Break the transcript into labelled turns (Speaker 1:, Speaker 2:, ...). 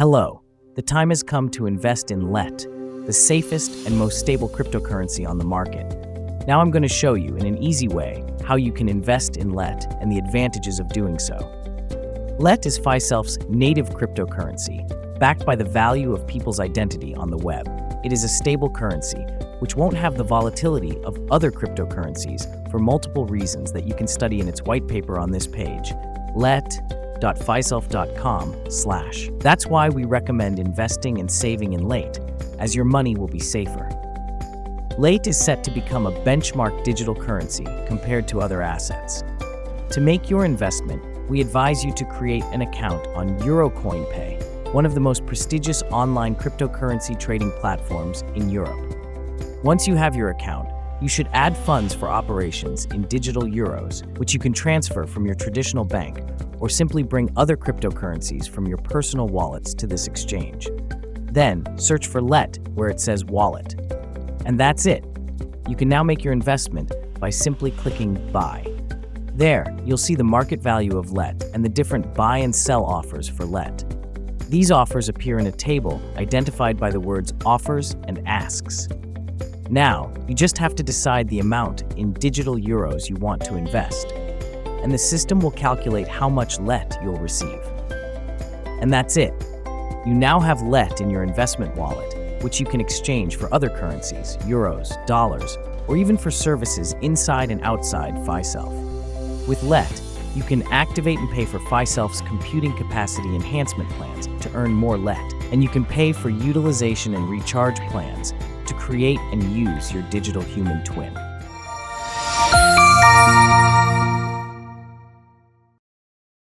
Speaker 1: Hello, the time has come to invest in LEHT, the safest and most stable cryptocurrency on the market. Now I'm going to show you in an easy way how you can invest in LEHT and the advantages of doing so. LEHT is Fiself's native cryptocurrency, backed by the value of people's identity on the web. It is a stable currency, which won't have the volatility of other cryptocurrencies for multiple reasons that you can study in its white paper on this page, LEHT.fiself.com/. That's why we recommend investing and saving in LEHT, as your money will be safer. LEHT is set to become a benchmark digital currency compared to other assets. To make your investment, we advise you to create an account on EurocoinPay, one of the most prestigious online cryptocurrency trading platforms in Europe. Once you have your account, you should add funds for operations in digital euros, which you can transfer from your traditional bank, or simply bring other cryptocurrencies from your personal wallets to this exchange. Then, search for LEHT where it says Wallet. And that's it. You can now make your investment by simply clicking Buy. There, you'll see the market value of LEHT and the different buy and sell offers for LEHT. These offers appear in a table identified by the words Offers and Asks. Now, you just have to decide the amount in digital euros you want to invest, and the system will calculate how much LEHT you'll receive. And that's it. You now have LEHT in your investment wallet, which you can exchange for other currencies, euros, dollars, or even for services inside and outside Fiself. With LEHT, you can activate and pay for Fiself's computing capacity enhancement plans to earn more LEHT, and you can pay for utilization and recharge plans to create and use your digital human twin.